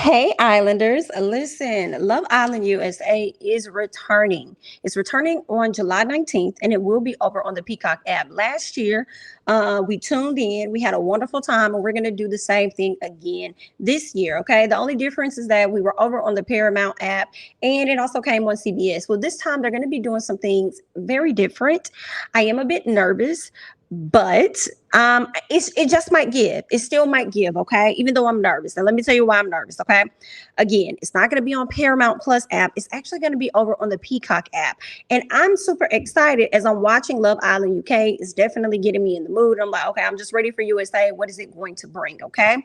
Hey Islanders, listen, Love Island USA is returning. It's returning on July 19th and it will be over on the Peacock app. Last year, we tuned in, we had a wonderful time, and we're going to do the same thing again this year. Okay. The only difference is that we were over on the Paramount app and it also came on CBS. Well, this time they're going to be doing some things very different. I am a bit nervous, but it just might give. It still might give, okay? Even though I'm nervous. And let me tell you why I'm nervous, okay? Again, it's not going to be on Paramount Plus app. It's actually going to be over on the Peacock app. And I'm super excited as I'm watching Love Island UK. It's definitely getting me in the mood. I'm like, okay, I'm just ready for USA. What is it going to bring, okay?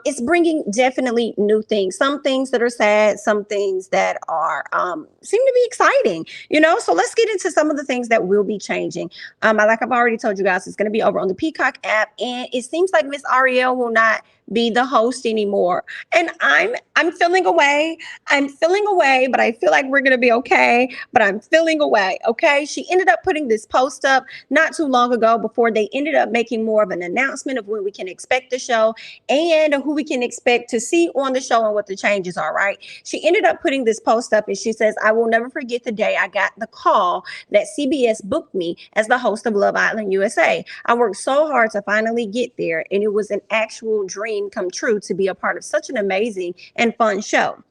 It's bringing definitely new things. Some things that are sad, some things that are seem to be exciting, So let's get into some of the things that will be changing. Like I've already told you guys, it's going to be over on the Peacock app, and it seems like Miss Ariel will not be the host anymore. And I'm feeling away. I'm feeling away, but I feel like we're going to be okay. But I'm feeling away. Okay. She ended up putting this post up not too long ago before they ended up making more of an announcement of when we can expect the show and who we can expect to see on the show and what the changes are, right? She ended up putting this post up and she says, I will never forget the day I got the call that CBS booked me as the host of Love Island USA. I worked so hard to finally get there, and it was an actual dream come true to be a part of such an amazing and fun show.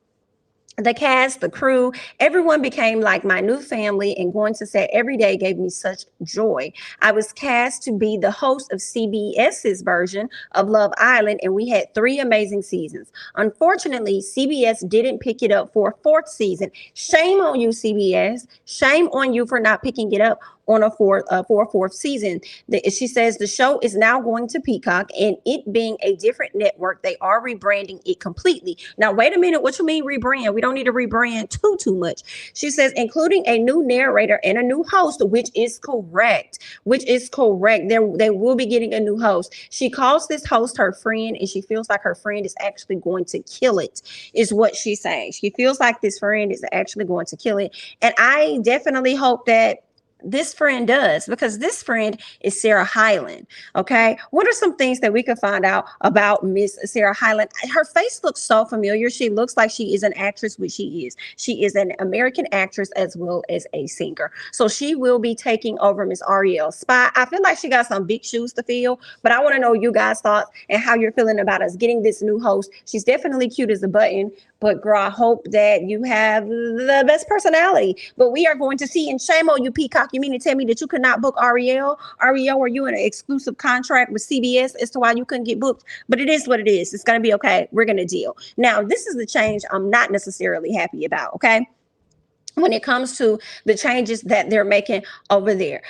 The cast, the crew, everyone became like my new family, and going to set every day gave me such joy. I was cast to be the host of CBS's version of Love Island, and we had 3 amazing seasons. Unfortunately, CBS didn't pick it up for a 4th season. Shame on you, CBS. Shame on you for not picking it up on for a 4th season. She says the show is now going to Peacock, and it being a different network, they are rebranding it completely. Now, wait a minute. What you mean rebrand? We don't need to rebrand too much. She says, including a new narrator and a new host, which is correct. They will be getting a new host. She calls this host her friend, and she feels like her friend is actually going to kill it, is what she's saying. She feels like this friend is actually going to kill it. And I definitely hope that this friend does, because this friend is Sarah Hyland. Okay. What are some things that we could find out about Miss Sarah Hyland? Her face looks so familiar. She looks like she is an actress, which she is. She is an American actress as well as a singer. So she will be taking over Miss Ariel's spot. I feel like she got some big shoes to fill, but I want to know you guys' thoughts and how you're feeling about us getting this new host. She's definitely cute as a button, but girl, I hope that you have the best personality. But we are going to see, and shame on you, Peacock. You mean to tell me that you could not book Ariel? Ariel, were you in an exclusive contract with CBS as to why you couldn't get booked? But it is what it is. It's going to be okay. We're going to deal. Now, this is the change I'm not necessarily happy about, okay? When it comes to the changes that they're making over there.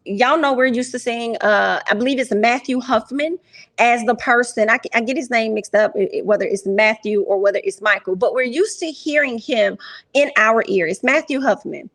Y'all know we're used to seeing, I believe it's Matthew Huffman as the person. I get his name mixed up, whether it's Matthew or whether it's Michael, but we're used to hearing him in our ear. It's Matthew Huffman.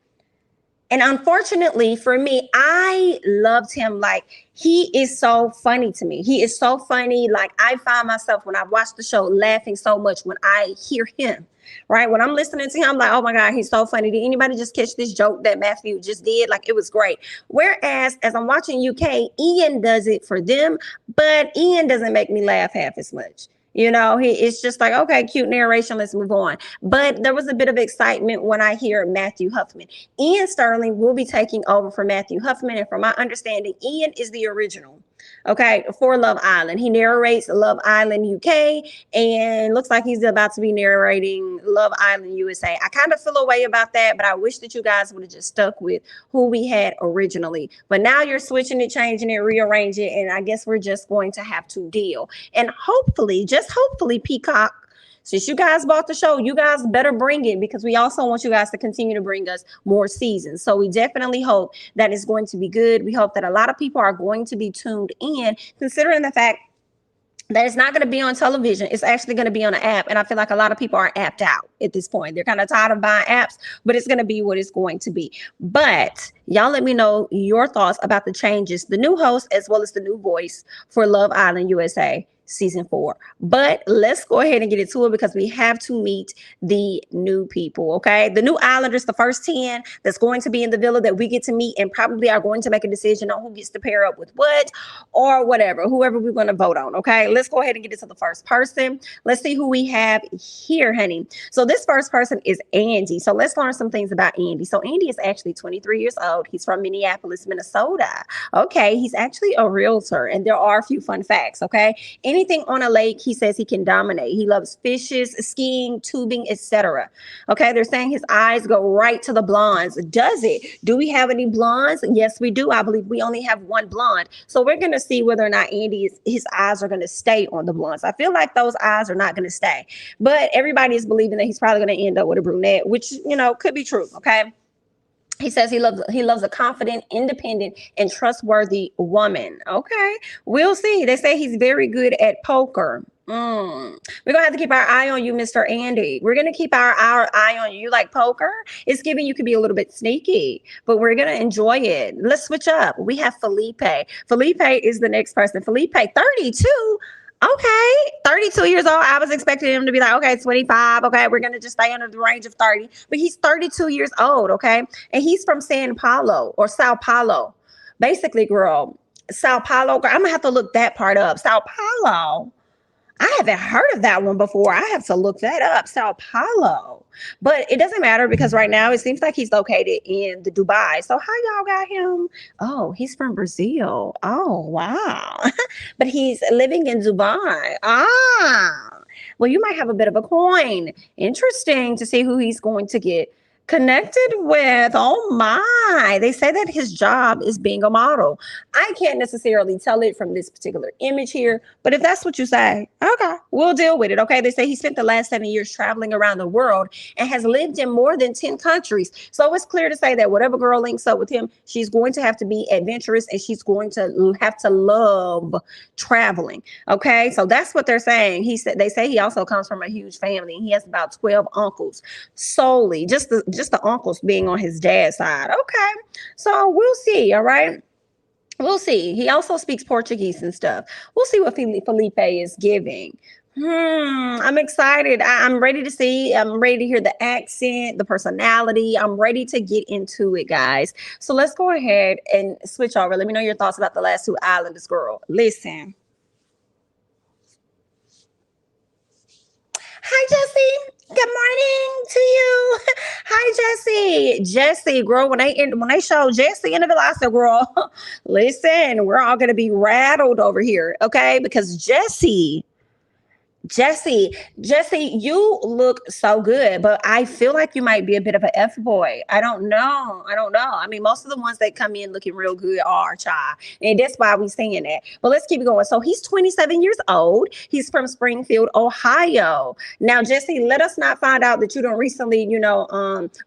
And unfortunately for me, I loved him. Like, he is so funny to me. He is so funny. Like, I find myself when I watch the show laughing so much when I hear him. Right. When I'm listening to him, I'm like, oh my God, he's so funny. Did anybody just catch this joke that Matthew just did? Like, it was great. Whereas as I'm watching UK, Ian does it for them, but Ian doesn't make me laugh half as much. It's just like, okay, cute narration, let's move on. But there was a bit of excitement when I hear Matthew Huffman. Ian Sterling will be taking over for Matthew Huffman. And from my understanding, Ian is the original, okay, for Love Island. He narrates Love Island UK, and looks like he's about to be narrating Love Island USA. I kind of feel a way about that, but I wish that you guys would have just stuck with who we had originally. But now you're switching it, changing it, rearranging it, and I guess we're just going to have to deal. And hopefully, Peacock, since you guys bought the show, you guys better bring it, because we also want you guys to continue to bring us more seasons. So we definitely hope that it's going to be good. We hope that a lot of people are going to be tuned in, considering the fact that it's not going to be on television. It's actually going to be on an app. And I feel like a lot of people are apped out at this point. They're kind of tired of buying apps, but it's going to be what it's going to be. But y'all let me know your thoughts about the changes, the new host, as well as the new voice for Love Island USA. season 4. But let's go ahead and get into it because we have to meet the new people, okay? The new Islanders, the first 10 that's going to be in the villa that we get to meet and probably are going to make a decision on who gets to pair up with what or whatever, whoever we're going to vote on, okay? Let's go ahead and get into the first person. Let's see who we have here, honey. So this first person is Andy. So let's learn some things about Andy. So Andy is actually 23 years old. He's from Minneapolis, Minnesota. Okay, he's actually a realtor, and there are a few fun facts, okay? Anything on a lake, he says he can dominate. He loves fishes, skiing, tubing, etc. Okay, they're saying his eyes go right to the blondes. Does it? Do we have any blondes? Yes, we do. I believe we only have one blonde. So we're going to see whether or not his eyes are going to stay on the blondes. I feel like those eyes are not going to stay. But everybody is believing that he's probably going to end up with a brunette, which, could be true, okay? He says he loves a confident, independent, and trustworthy woman. Okay, we'll see. They say he's very good at poker. We're gonna have to keep our eye on you, Mr. Andy. We're gonna keep our eye on you. You like poker? It's giving you could be a little bit sneaky, but we're gonna enjoy it. Let's switch up. We have Felipe. Felipe is the next person. Felipe, 32. Okay, 32 years old. I was expecting him to be like, okay, 25. Okay, we're going to just stay under the range of 30. But he's 32 years old, okay? And he's from Sao Paulo. Basically, girl, Sao Paulo. Girl, I'm going to have to look that part up. Sao Paulo. I haven't heard of that one before. I have to look that up. Sao Paulo. But it doesn't matter because right now it seems like he's located in the Dubai. So how y'all got him? Oh, he's from Brazil. Oh, wow. But he's living in Dubai. Well, you might have a bit of a coin. Interesting to see who he's going to get connected with. Oh my, they say that his job is being a model. I can't necessarily tell it from this particular image here, but if that's what you say, okay, we'll deal with it. Okay, they say he spent the last 7 years traveling around the world and has lived in more than 10 countries. So it's clear to say that whatever girl links up with him, she's going to have to be adventurous and she's going to have to love traveling. Okay, so that's what they're saying. They say he also comes from a huge family. He has about 12 uncles solely, just the uncles being on his dad's side. Okay, so we'll see. All right, we'll see. He also speaks Portuguese and stuff. We'll see what Felipe is giving. I'm excited. I'm ready to see. I'm ready to hear the accent, the personality. I'm ready to get into it, guys. So let's go ahead and switch over. Let me know your thoughts about the last two Islanders, girl. Listen. Hi, Jesse. Good morning to you. Hi, Jesse, girl. When they show Jesse in the villa, I said, girl, listen, we're all gonna be rattled over here, okay? Because Jesse, you look so good, but I feel like you might be a bit of an F boy. I don't know. I mean, most of the ones that come in looking real good are child, and that's why we're saying that. But let's keep it going. So he's 27 years old. He's from Springfield, Ohio. Now, Jesse, let us not find out that you don't recently,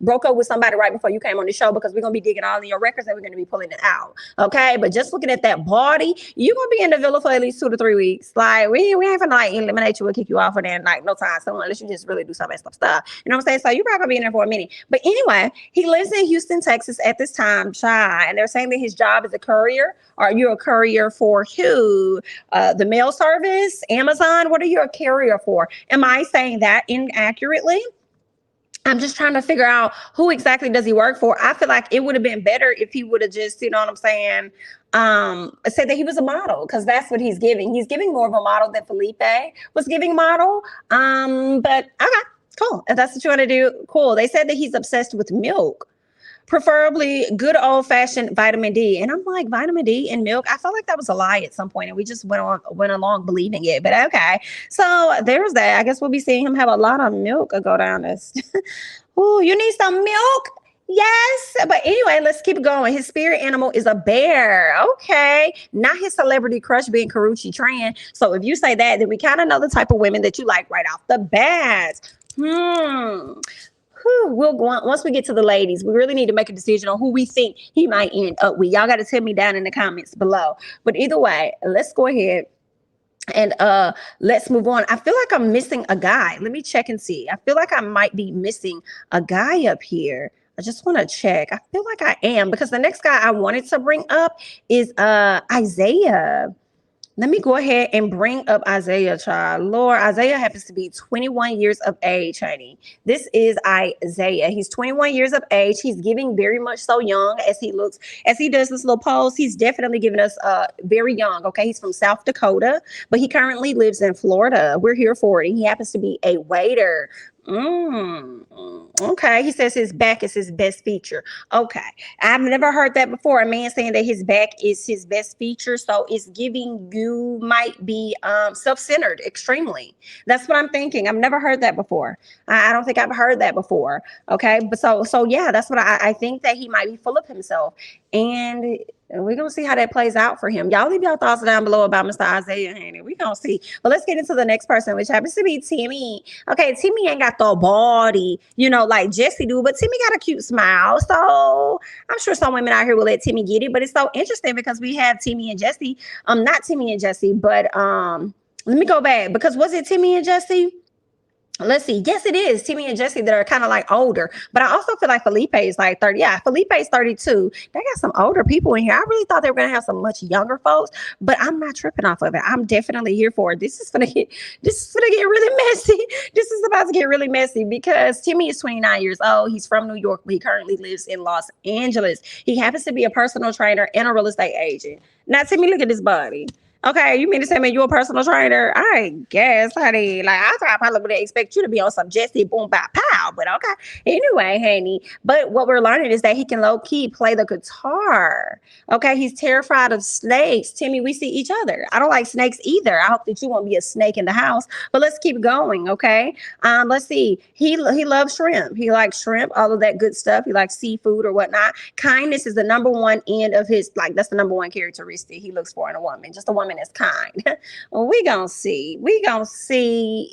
broke up with somebody right before you came on the show, because we're gonna be digging all in your records and we're gonna be pulling it out. Okay, but just looking at that body, you're gonna be in the villa for at least 2 to 3 weeks. Like we ain't gonna like eliminate you. We'll kick you off for that, like no time soon, unless you just really do some messed up stuff. You know what I'm saying? So you're probably gonna be in there for a minute. But anyway, he lives in Houston, Texas at this time, child. And they're saying that his job is a courier. Are you a courier for who? The mail service, Amazon? What are you a carrier for? Am I saying that inaccurately? I'm just trying to figure out who exactly does he work for. I feel like it would have been better if he would have just, you know what I'm saying, said that he was a model, because that's what he's giving. He's giving more of a model than Felipe was giving model. But okay, cool. If that's what you want to do, cool. They said that he's obsessed with milk, preferably good old-fashioned vitamin D. And I'm like, vitamin D in milk? I felt like that was a lie at some point, and we just went along believing it. But okay, so there's that. I guess we'll be seeing him have a lot of milk go down this. Ooh, you need some milk? Yes. But anyway, let's keep going. His spirit animal is a bear. Okay. Not his celebrity crush being Karrueche Tran. So if you say that, then we kind of know the type of women that you like right off the bat. We'll go on. Once we get to the ladies, we really need to make a decision on who we think he might end up with. Y'all got to tell me down in the comments below. But either way, let's go ahead and let's move on. I feel like I'm missing a guy. Let me check and see. I feel like I might be missing a guy up here. I just want to check. I feel like I am, because the next guy I wanted to bring up is Isaiah. Let me go ahead and bring up Isaiah, child. Lord, Isaiah happens to be 21 years of age, honey. This is Isaiah. He's 21 years of age. He's giving very much so young as he looks, as he does this little pose. He's definitely giving us very young. Okay, he's from South Dakota, but he currently lives in Florida. We're here for it. And he happens to be a waiter. Okay, he says his back is his best feature. Okay, I've never heard that before. A man saying that his back is his best feature, so it's giving you might be self-centered extremely. That's what I'm thinking. I've never heard that before. I don't think I've heard that before. Okay, but so yeah, that's what I think that he might be full of himself, and we're gonna see how that plays out for him. Y'all leave your thoughts down below about Mr. Isaiah Haney. We're gonna see. But let's get into the next person, which happens to be Timmy. Okay, Timmy ain't got the body, like Jesse do, but Timmy got a cute smile. So I'm sure some women out here will let Timmy get it. But it's so interesting because we have Timmy and Jesse. Not Timmy and Jesse, but let me go back, because was it Timmy and Jesse? Let's see. Yes, it is Timmy and Jesse that are kind of like older, but I also feel like Felipe is like 30. Yeah, Felipe is 32. They got some older people in here. I really thought they were gonna have some much younger folks, but I'm not tripping off of it. I'm definitely here for it. This is gonna get really messy. This is about to get really messy because Timmy is 29 years old. He's from New York, but he currently lives in Los Angeles. He happens to be a personal trainer and a real estate agent. Now, Timmy, look at this body. Okay, you mean to say, man, you're a personal trainer? I guess, honey. Like, I probably would expect you to be on some Jesse boom bop pow, but okay. Anyway, honey. But what we're learning is that he can low key play the guitar. Okay, he's terrified of snakes. Timmy, we see each other. I don't like snakes either. I hope that you won't be a snake in the house. But let's keep going. Okay. Let's see. He loves shrimp. He likes shrimp, all of that good stuff. He likes seafood or whatnot. Kindness is the number one end of his, like, that's the number one characteristic he looks for in a woman. Just a woman is kind. Well, we gonna see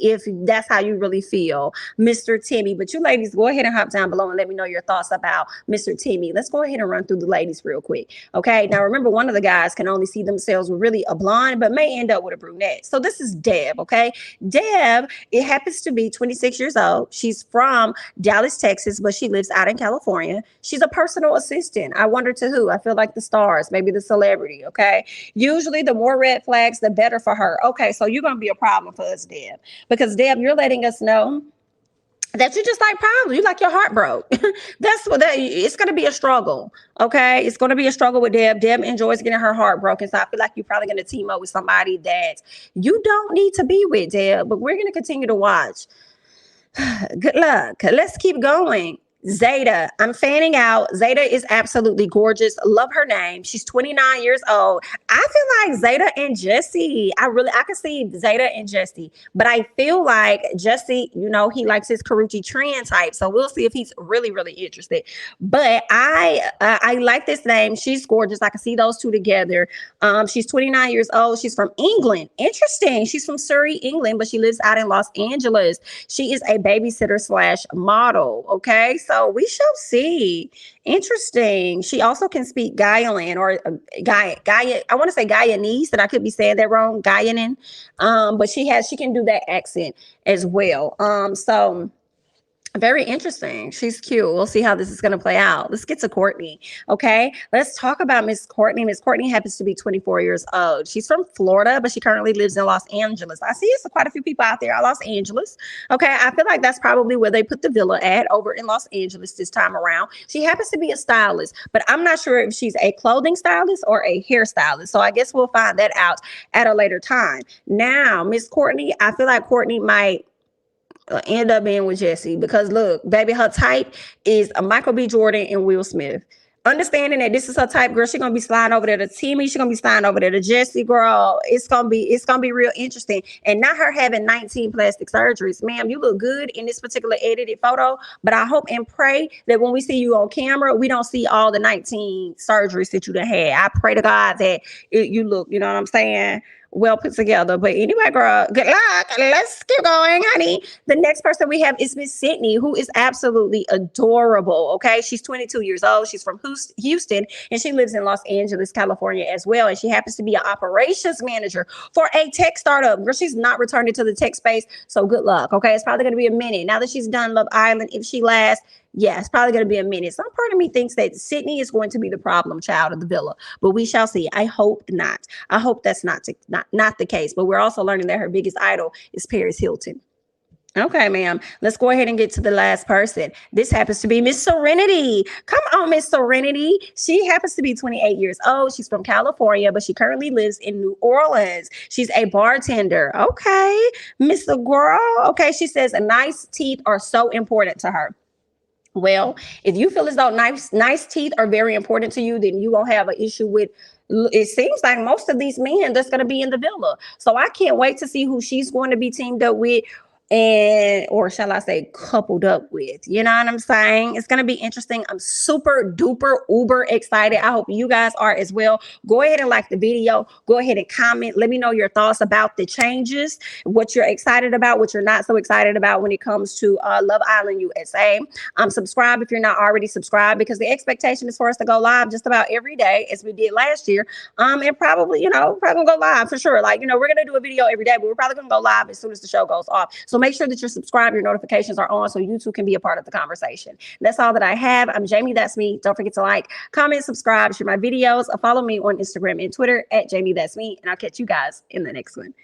if that's how you really feel, Mr. Timmy. But you ladies, go ahead and hop down below and let me know your thoughts about Mr. Timmy. Let's go ahead and run through the ladies real quick. Okay, now remember, one of the guys can only see themselves with really a blonde, but may end up with a brunette. So this is Deb. Okay, Deb, it happens to be 26 years old. She's from Dallas, Texas, but she lives out in California. She's a personal assistant. I wonder to who? I feel like the stars, maybe the celebrity. Okay, usually the more red flags, the better for her. Okay, so you're gonna be a problem for us, Deb, because Deb, you're letting us know that you just like problems. You like your heart broke. That's what it's going to be a struggle. Okay. It's going to be a struggle with Deb. Deb enjoys getting her heart broken. So I feel like you're probably going to team up with somebody that you don't need to be with, Deb, but we're going to continue to watch. Good luck. Let's keep going. Zeta, I'm fanning out. Zeta is absolutely gorgeous. Love her name. She's 29 years old. I feel like Zeta and Jesse. I can see Zeta and Jesse, but I feel like Jesse, he likes his Karuchi trend type. So we'll see if he's really, really interested. But I like this name. She's gorgeous. I can see those two together. She's 29 years old. She's from England. Interesting. She's from Surrey, England, but she lives out in Los Angeles. She is a babysitter / model. Okay. So we shall see. Interesting. She also can speak Guyana or Gaia. I want to say Guyanese, and I could be saying that wrong. Guyanan. But she can do that accent as well. So very interesting. She's cute. We'll see how this is going to play out. Let's get to Courtney. Okay. Let's talk about Miss Courtney. Miss Courtney happens to be 24 years old. She's from Florida, but she currently lives in Los Angeles. I see it's quite a few people out there at Los Angeles. Okay. I feel like that's probably where they put the villa at, over in Los Angeles this time around. She happens to be a stylist, but I'm not sure if she's a clothing stylist or a hairstylist. So I guess we'll find that out at a later time. Now, Miss Courtney, I feel like Courtney might end up being with Jesse, because look, baby, her type is a Michael B. Jordan and Will Smith. Understanding that this is her type, girl, she's gonna be sliding over there to Timmy. She's gonna be sliding over there to Jesse, girl. It's gonna be real interesting. And not her having 19 plastic surgeries. Ma'am, you look good in this particular edited photo, but I hope and pray that when we see you on camera, we don't see all the 19 surgeries that you done had. I pray to God that you look, you know what I'm saying, well put together. But anyway, girl, good luck. Let's keep going, honey. The next person we have is Miss Sydney, who is absolutely adorable. Okay, she's 22 years old. She's from Houston, and she lives in Los Angeles, California as well. And she happens to be an operations manager for a tech startup. Girl, she's not returning to the tech space, so good luck. Okay, it's probably going to be a minute now that she's done Love Island. If she lasts, Yeah, it's probably going to be a minute. Some part of me thinks that Sydney is going to be the problem child of the villa, but we shall see. I hope not. I hope that's not the case. But we're also learning that her biggest idol is Paris Hilton. Okay, ma'am. Let's go ahead and get to the last person. This happens to be Miss Serenity. Come on, Miss Serenity. She happens to be 28 years old. She's from California, but she currently lives in New Orleans. She's a bartender. Okay, Miss Girl. Okay, she says nice teeth are so important to her. Well, if you feel as though nice teeth are very important to you, then you won't have an issue with. It seems like most of these men that's going to be in the villa. So I can't wait to see who she's going to be teamed up with, and or shall I say coupled up with. You know what I'm saying? It's going to be interesting. I'm super duper uber excited. I hope you guys are as well. Go ahead and like the video. Go ahead and comment. Let me know your thoughts about the changes, what you're excited about, what you're not so excited about when it comes to Love Island USA. Subscribe if you're not already subscribed, because the expectation is for us to go live just about every day as we did last year. And probably, probably gonna go live for sure. Like, we're gonna do a video every day, but we're probably gonna go live as soon as the show goes off. So make sure that you're subscribed, your notifications are on, so you too can be a part of the conversation. That's all that I have. I'm Jamie, that's me. Don't forget to like, comment, subscribe, share my videos, follow me on Instagram and Twitter at Jamie, that's me, and I'll catch you guys in the next one.